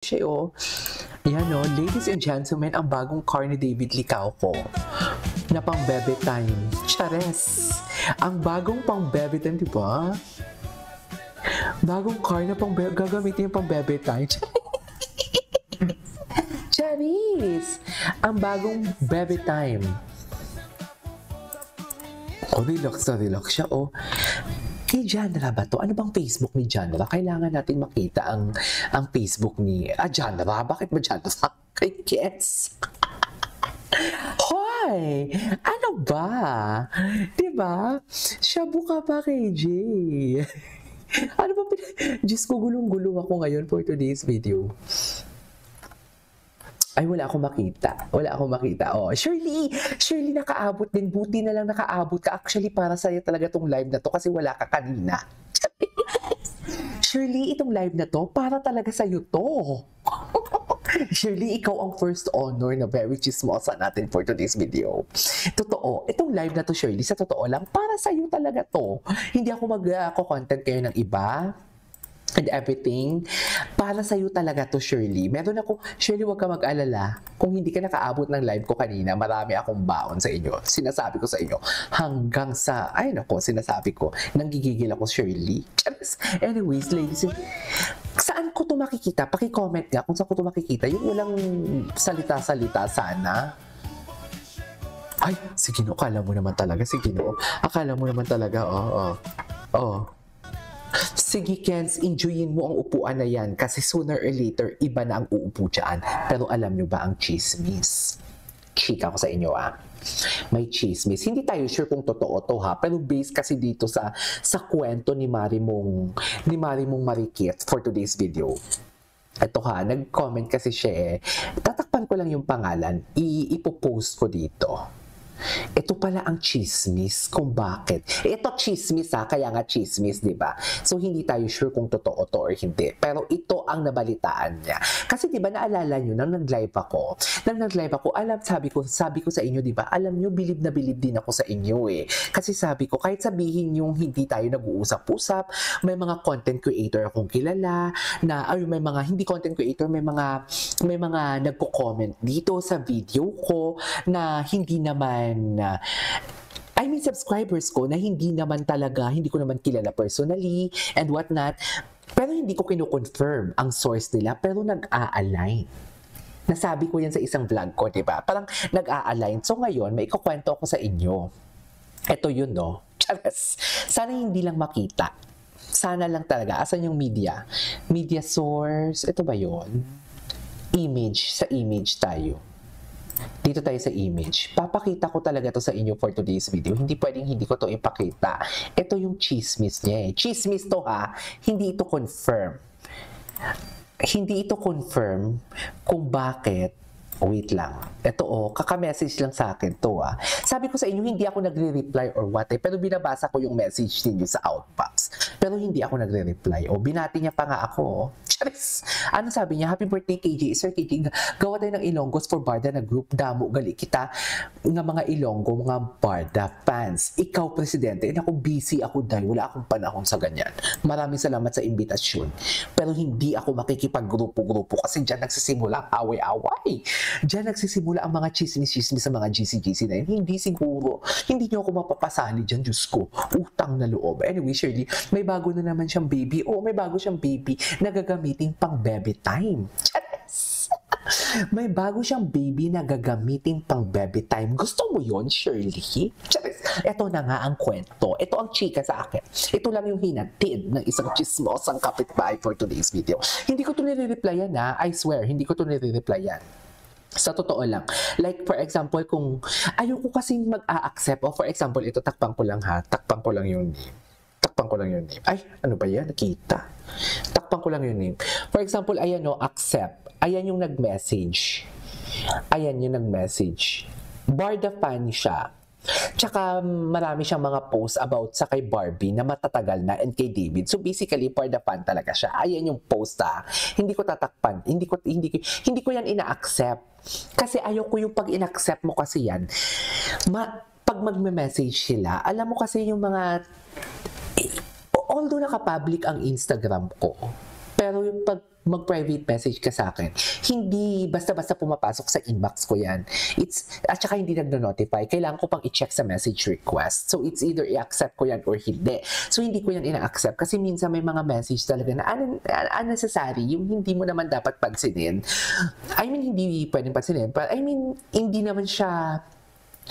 Siya yan ladies and gentlemen, ang bagong car ni David Licauco na pang bebe time. Chares! Ang bagong pang bebe time, di ba? Bagong car na pang bebe, gagamitin yung pang bebe time. Charis! Ang bagong bebe time. Relax na relax siya, Kay Janra ba to? Ano bang Facebook ni Janra? Kailangan natin makita ang Facebook ni Janra. Bakit ba Janra? Kay Kes. Hoy! Ano ba? Diba? Shabu ka pa kay Jay. Ano ba? Diyos ko, gulong-gulo ako ngayon for today's video. Ay, wala akong makita. Shirley, nakaabot din. Buti na lang nakaabot ka. Actually, para sa'yo talaga tong live na to kasi wala ka kanina. Shirley, itong live na to, para talaga sa'yo to. Shirley, ikaw ang first honor na very chismosa natin for today's video. Totoo, itong live na to, Shirley, sa totoo lang, para sa'yo talaga to. Hindi ako mag-content kayo ng iba. And everything, para sa'yo talaga to, Shirley. Shirley, huwag ka mag-alala. Kung hindi ka nakaabot ng live ko kanina, marami akong baon sa inyo. Sinasabi ko sa inyo, hanggang sa, sinasabi ko, nanggigigil ako, Shirley. Anyways, ladies, saan ko to makikita? Paki-comment nga kung saan ko to makikita. Yung walang salita-salita sana. Ay, sige no, akala mo naman talaga, Sige, Kens, enjoyin mo ang upuan na yan kasi sooner or later, iba na ang uupo dyan. Pero alam nyo ba ang chismis? Chika ko sa inyo, May chismis. Hindi tayo sure kung totoo to, pero based kasi dito sa kwento ni Marimong Marikit for today's video. Ito nag-comment kasi siya tatakpan ko lang yung pangalan, ipopost ko dito. Ito pala ang chismis kung bakit. Ito chismis kaya nga chismis, di ba? So hindi tayo sure kung totoo to or hindi. Pero ito ang nabalitaan niya. Kasi di ba naalala nyo, nang nag-live ako, sabi ko sa inyo, di ba? Alam nyo, bilib na bilib din ako sa inyo Kasi sabi ko, kahit sabihin yung hindi tayo nag-uusap-usap, may mga content creator akong kilala, may mga hindi content creator, may mga nagko-comment dito sa video ko na hindi naman subscribers ko na hindi ko naman kilala personally and whatnot, pero hindi ko kino-confirm ang source nila, pero nag-a-align. Nasabi ko yan sa isang vlog ko, diba? Parang nag-a-align. So ngayon, may ikukwento ako sa inyo. Ito yun, Charas. Sana hindi lang makita. Sana lang talaga. Asan yung media? Media source. Ito ba yun? Image. Sa image tayo. Dito tayo sa image. Papakita ko talaga to sa inyo for today's video. Hindi pwedeng hindi ko to ipakita. Ito yung chismis niya Chismis to Hindi ito confirm. Hindi ito confirm kung bakit. Wait lang. Ito kaka-message lang sa akin to Sabi ko sa inyo, hindi ako nagre-reply or what pero binabasa ko yung message ninyo sa outbox. Pero hindi ako nagre-reply. Binati niya pa nga ako. Charis! Ano sabi niya? Happy birthday, KJ. Sir KJ, gawa tayo ng Ilonggos for Barda na group. Damo, gali kita nga mga Ilonggo, mga Barda fans. Ikaw, presidente. Ako, busy ako dahil wala akong panahon sa ganyan. Maraming salamat sa imbitasyon. Pero hindi ako makikipag-grupo-grupo kasi dyan nagsisimula ang away-away. Diyan nagsisimula ang mga chismis-chismis sa mga GC-GC na yun. Hindi siguro. Hindi nyo ako mapapasali dyan, Diyos ko. Utang na loob. Anyway, Shirley, may bago na naman siyang baby. May bago siyang baby na gagamitin pang baby time. Charis! May bago siyang baby na gagamitin pang baby time. Gusto mo yon, Shirley? Charis! Ito na nga ang kwento. Ito ang chika sa akin. Ito lang yung hinatid ng isang chismosang kapitbahay for today's video. Hindi ko ito nire-replyan I swear, hindi ko ito nire-replyan. Sa totoo lang. Like, for example, kung ayoko kasing mag-a-accept, for example, ito, takpan ko lang yung name. Ay, ano ba yan? Nakita. Takpan ko lang yung name. For example, ayan accept. Ayan yung nag-message. Barda fan siya. Tsaka marami siyang mga posts about sa kay Barbie na matatagal na and kay David. So basically, for the fan talaga siya. Ayan yung post Hindi ko tatakpan. Hindi ko yan ina-accept. Kasi ayoko yung pag in-accept mo kasi yan. Pag magme-message sila, alam mo kasi yung mga although naka-public ang Instagram ko, pero yung pag mag-private message ka sa akin, hindi basta-basta pumapasok sa inbox ko yan. At saka hindi nagno-notify. Kailangan ko pang i-check sa message request. So, it's either i-accept ko yan or hindi. So, hindi ko yan ina-accept kasi minsan may mga message talaga na unnecessary, yung hindi mo naman dapat pansinin. I mean, hindi pwedeng pansinin. But I mean, hindi naman siya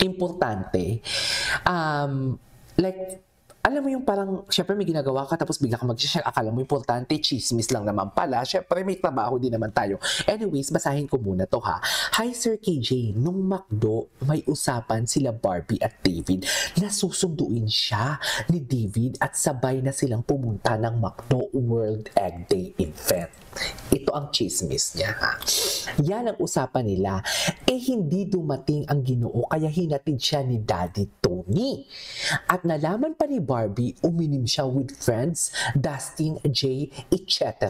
importante. Like, alam mo yung parang, syempre may ginagawa ka tapos bigla ka mag-share, akala mo importante, chismis lang naman pala. Syempre may trabaho din naman tayo. Anyways, basahin ko muna to ha. Hi Sir KJ, nung McDo, may usapan sila Barbie at David na susunduin siya ni David at sabay na silang pumunta ng McDo World Egg Day event. Ito ang chismis niya ha. Yan ang usapan nila. Hindi dumating ang Ginoo kaya hinatid siya ni Daddy Tony. At nalaman pa ni Barbie, uminim siya with friends, Dustin, Jay, etc.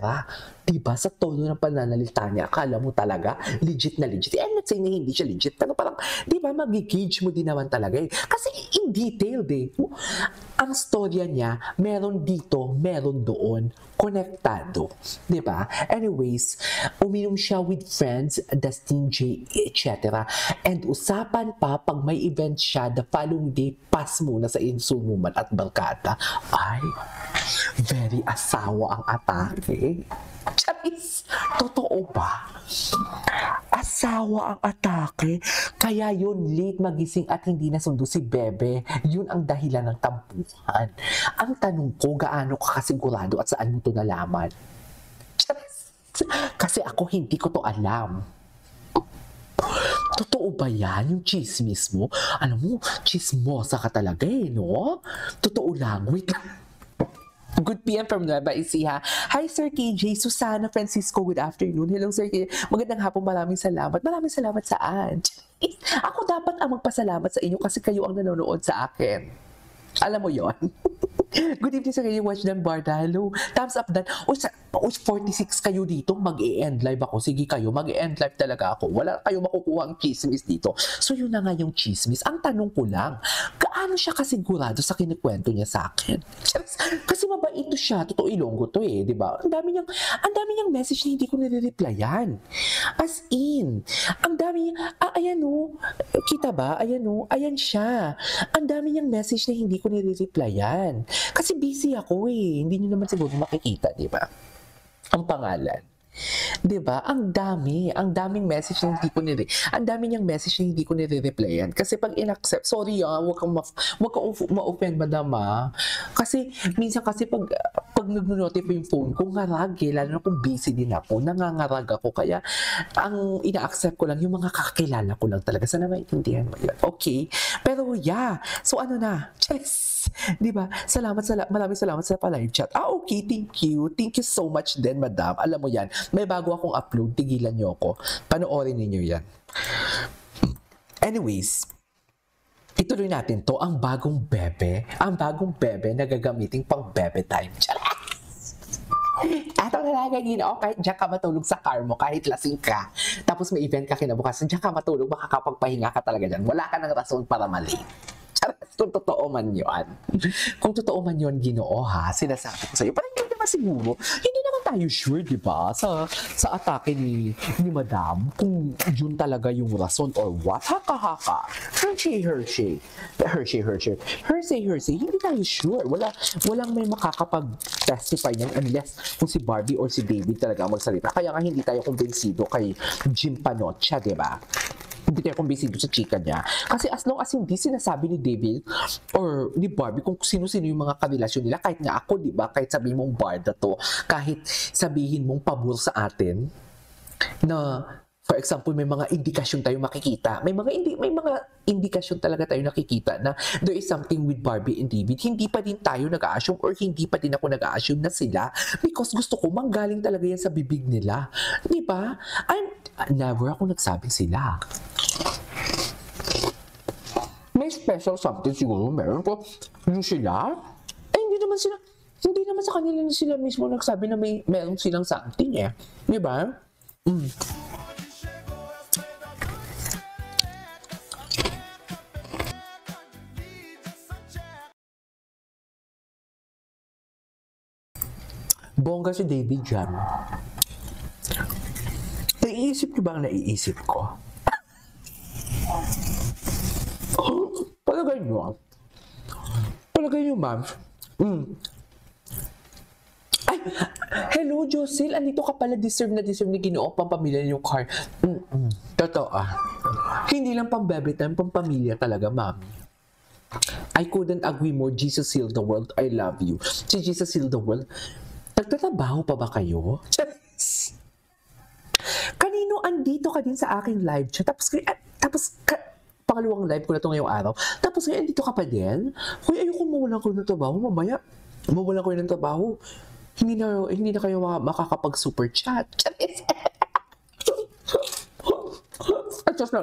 Diba? Sa tono ng pananalita niya, akala mo talaga legit na legit. I'm not saying na hindi siya legit, pero parang, diba, mag-gauge mo din naman talaga eh. Kasi in detail eh. Ang storya niya, meron dito, meron doon, konektado. Diba? Anyways, uminom siya with friends, Dustin, Jay, etc. And usapan pa, pag may event siya, the following day, pass muna sa insulmuman at barkada. Ay, very asawa ang atake. Charis, totoo ba? Asawa ang atake. Kaya yun, late magising at hindi nasundo si Bebe. Yun ang dahilan ng tampuhan. Ang tanong ko, gaano ka kasigurado at saan mo to nalaman? Charis, kasi ako hindi ko to alam. Totoo ba yan, yung chismis mo? Alam mo, chismosa ka talaga eh, no? Totoo lang. Wait lang. Good PM from Nueva Ecija. Hi Sir KJ, Susana Francisco, good afternoon. Hello Sir KJ, magandang hapon, maraming salamat. Maraming salamat saan? Ako dapat ang magpasalamat sa inyo kasi kayo ang nanonood sa akin. Alam mo yon. Good evening sa kayo, Watch Dan Barda. Hello. Thumbs up Dan. 46 kayo dito, mag-e-end live ako. Sige kayo, mag-e-end live talaga ako. Wala kayo makukuha ang chismis dito. So yun na nga yung chismis. Ang tanong ko lang, gaano siya kasigurado sa kinikwento niya sa akin? Kasi mabait to siya. Totoo Ilonggo to eh, di ba? Ang dami niyang message na hindi ko nire-replyan. As in, ang dami niya, ayan o, kita ba? Ayan o, ayan siya. Ang dami niyang message na hindi ko nire-replyan. Kasi busy ako eh. Hindi nyo naman siguro makikita, di ba? Ang pangalan. Di ba? Ang daming message na hindi ko ang dami niyang message na hindi ko nire-replyan. Kasi pag in-accept, sorry wag kang ma-offend madam Kasi, minsan kasi pag nag-notify yung phone ko, ngarag lalo na kung busy din ako, nangangarag ako. Kaya, ang ina-accept ko lang, yung mga kakilala ko lang talaga. Sana maintindihan mo yun. Okay? Pero yeah. So ano na? Yes! Diba? Maraming salamat sa pa-live chat. Okay, thank you. Thank you so much din, madam. Alam mo yan, may bago akong upload, tigilan nyo ako. Panoorin ninyo yan. Anyways, ituloy natin to, ang bagong bebe na gagamitin pang bebe time. Eto na lang kahit diyan ka matulog sa car mo, kahit lasing ka, tapos may event ka kinabukasan, diyan ka matulog, makakapagpahinga ka talaga dyan. Wala ka ng rason para mali. Kung totoo man yun. Kung totoo man yun, Ginoo ha, sinasabi ko sa'yo. Parang hindi naman siguro, hindi naman tayo sure, di ba? Sa atake ni Madam, kung yun talaga yung rason or what. Haka-haka. Hershey. Hindi tayo sure. Walang may makakapag-testify niyan unless kung si Barbie or si David talaga magsalita. Kaya nga hindi tayo kumbinsido kay Jim Panocha, di ba? Hindi tayo kumbinsido sa chika niya. Kasi as long as hindi sinasabi ni David or ni Barbie kung sino-sino yung mga karelasyon nila, kahit nga ako, di ba? Kahit sabihin mong barda to, kahit sabihin mong pabor sa atin, na for example, may mga indikasyon tayo makikita. May mga indikasyon talaga tayo nakikita na there is something with Barbie and David. Hindi pa din tayo nag-a-assume or hindi pa din ako nag-a-assume na sila because gusto ko manggaling talaga yan sa bibig nila. Di ba? Never ako nagsabing sila. May special something siguro meron po yung sila. Hindi naman sa kanila sila mismo nagsabi na meron silang something eh. Di ba? Bongga si David dyan. Naiisip niyo ba ang naiisip ko? Palagay niyo, ma'am. Ay, hello, Jocelyn. Andito ka pala. Deserve ni Ginoo pampamilya yung car. Totoo. Hindi lang pang-baby time, pampamilya talaga, ma'am. I couldn't agree more. Jesus healed the world. I love you. Si Jesus healed the world. Nagtatrabaho pa ba kayo? Kanino andito ka din sa aking live chat? Pangalawang live ko na ito ngayong araw. Tapos ngayon, andito ka pa din? Hoy, ayoko mawalan ko ng trabaho. Mamaya, mawalan ko ng trabaho. Hindi na kayo makakapag-super chat. Adjust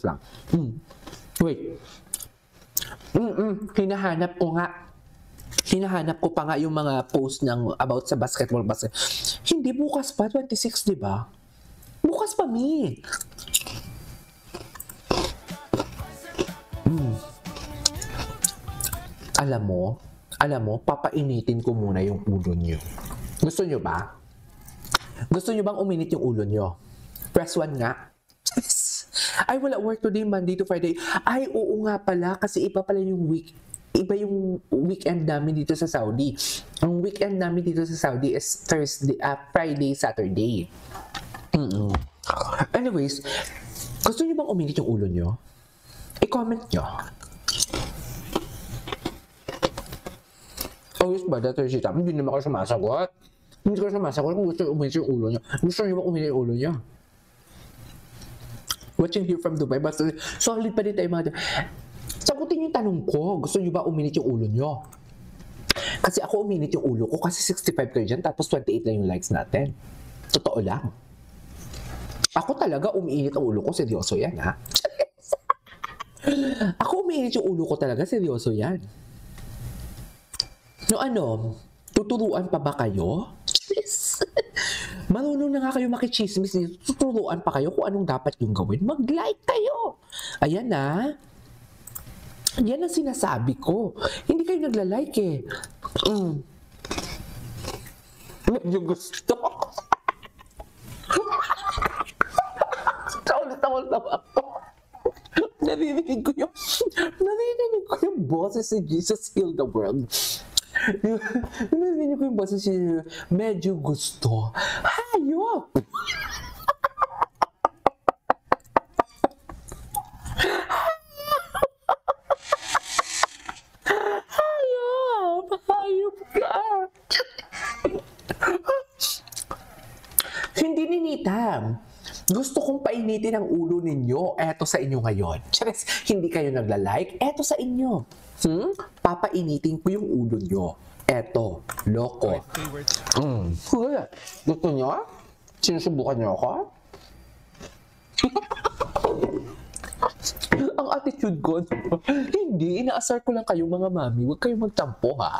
lang. Wait. Hinahanap ko pa nga yung mga post ng about sa basketball. Hindi, bukas pa, 26, di ba? Bukas pa, mi. Alam mo, papainitin ko muna yung ulo nyo. Gusto nyo ba? Gusto nyo bang uminit yung ulo nyo? Press 1 nga. Ay, wala work today, Monday to Friday. Ay, oo nga pala, kasi iba yung weekend namin dito sa Saudi. Ang weekend namin dito sa Saudi is Friday, Saturday. Anyways, gusto nyo bang uminit yung ulo nyo? I-comment nyo. Oh, yes ba? Dati si Tam, hindi naman ako sumasagot. Hindi ko sumasagot kung gusto nyo uminit yung ulo nyo. Gusto nyo bang uminit yung ulo nyo? Watching here from Dubai, but solid pa din tayo mga. Sagutin yung tanong ko, gusto nyo ba uminit yung ulo nyo? Kasi ako uminit yung ulo ko kasi 65 kayo dyan, tapos 28 lang yung likes natin. Totoo lang. Ako talaga umiinit ang ulo ko, seryoso yan, ha? Ako umiinit yung ulo ko talaga, seryoso yan. No ano, tuturuan pa ba kayo? Marunong na nga kayo makichismis nito. Tuturuan pa kayo kung anong dapat yung gawin. Mag-like kayo. Ayan na. Yan ang sinasabi ko. Hindi kayo nagla-like eh. Medyo gusto. Tawa. Narinig ko yung boses si Jesus healed the world. Narinig ko yung boses si medyo gusto. Hayop! Hayop ka! Hindi ninita. Gusto kong painitin ang ulo ninyo. Eto sa inyo ngayon. Charis, hindi kayo nagla-like. Eto sa inyo. Papainitin ko yung ulo nyo. Eto. Loko. Gusto nyo? Sinusubukan nyo ako? Ang attitude ko, hindi. Inaasar ko lang kayong mga mami. Huwag kayong magtampo, ha?